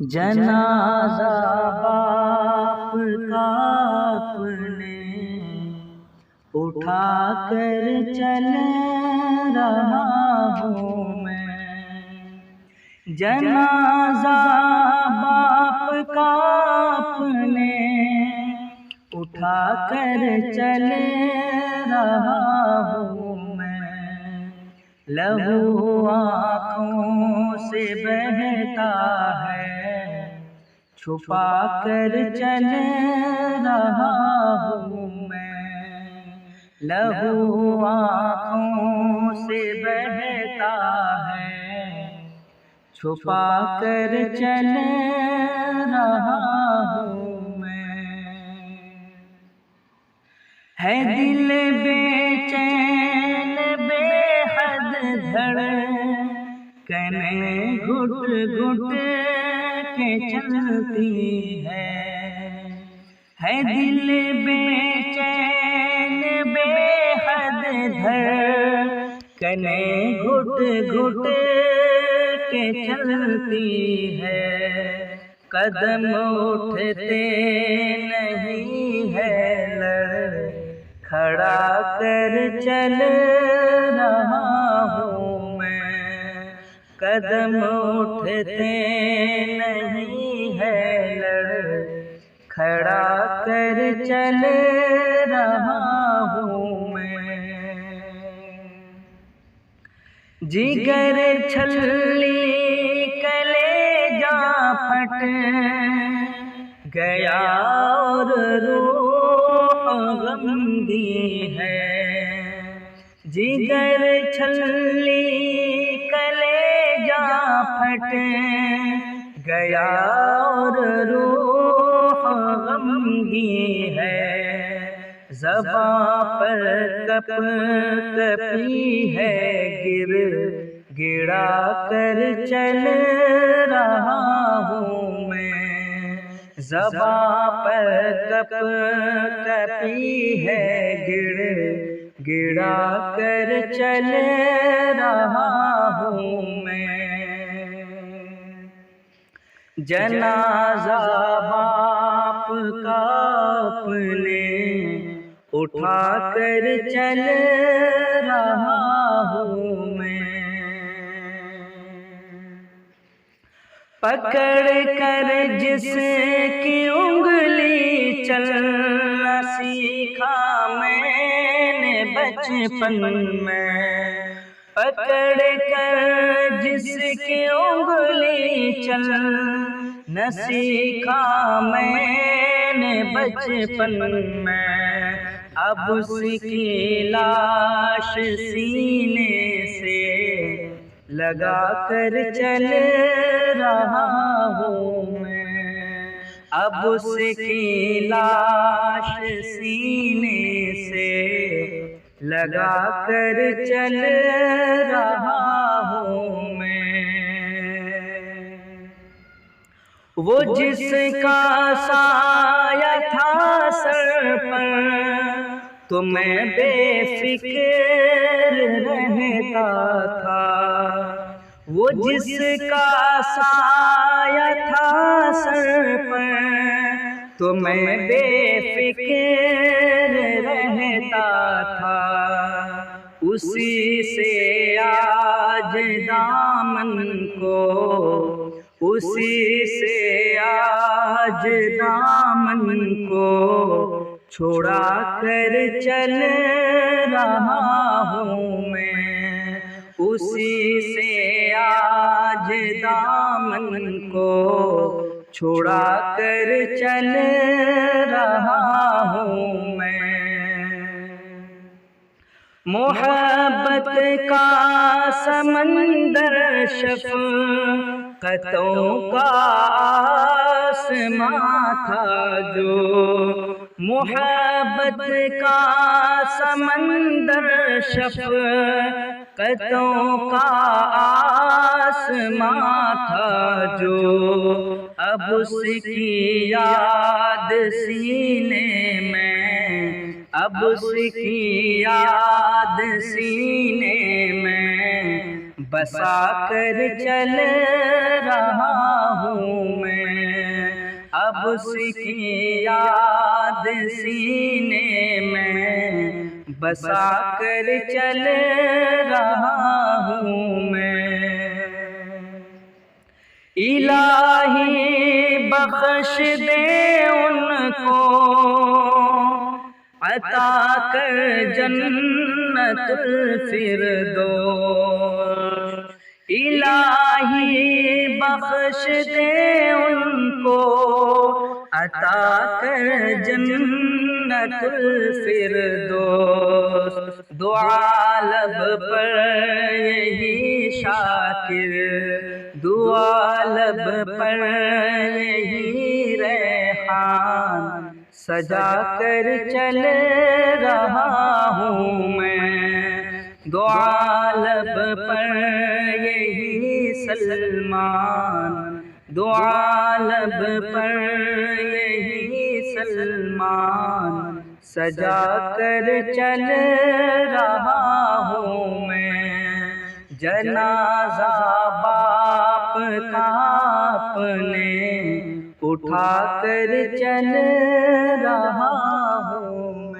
जनाजा बाप का अपने उठा कर चल रहा हूँ मैं। जनाजा बाप का अपने उठा कर चल रहा हूँ मैं। लहू आँखों से बहता है, छुपा कर चल रहा हूँ मैं। लहू आँखों से बहता है, छुपा कर चल रहा हूँ मैं। है दिल बेचैन बेहद धड़कनें घुट घुट के चलती है दिल बेचैन बेहद धड़कनें घुट घुट के चलती है। कदम उठते नहीं है, खड़ा कर चल रहा हूँ मैं। कदम उठते नहीं है, खड़ा कर चल रहा हूँ मैं। जिगर छल्ली कलेजा फट गया और रूह गमगी है। जिगर छल्ली कलेजा फट गया और रूह गमगी है। ज़बां पर कप कपी है, गिड़ा कर चल रहा हूँ मैं। ज़बां पर कप कपी है, गिड़ा कर चल रहा हूँ मैं। जनाजा बाप का अपने उठा कर चल रहा हूँ मैं। पकड़ कर जिसकी उंगली चलना सीखा मैंने बचपन में। पकड़ कर जिसकी उंगली चलना सीखा मैंने बचपन में। अब उसकी लाश सीने से लगा कर चल रहा हूँ मैं। अब उसकी लाश सीने से लगा कर चल रहा हूँ मैं। वो जिसका साया था सर पर तो मैं बेफिक्र रहता था। वो जिसका साया था सर पर तो मैं बेफिक्र रहता था। उसी से आज दामन को, उसी से आज दामन को छोड़ा कर चल रहा हूँ मैं। उसी से आज दामन को छोड़ा कर चल रहा हूँ मैं। मोहब्बत का समंदर शफ़क़तों का आसमां था जो। मोहब्बत का समंदर शफ़क़तों का आसमां था जो। अब उसकी याद सीने में, अब उसकी याद सीने में बसा कर चल रहा हूँ मैं। अब उसकी याद सीने में बसा कर चल रहा हूँ मैं। इलाही बख्श दे उनको, अता कर जन्नतुल फिरदौस। इलाही बख्श दे उनको, अता कर जन्नतुल फिरदौस। दुआ लब पर यही शाकिर, दुआ लब पर यही रेहान, सजा कर चल रहा हूँ मैं। दुआ लब पर यही सलमान, दुआ लब पर यही सलमान, सजा कर चल रहा हूँ मैं। जनाजा बाप का अपने उठा कर चल रहा हूँ।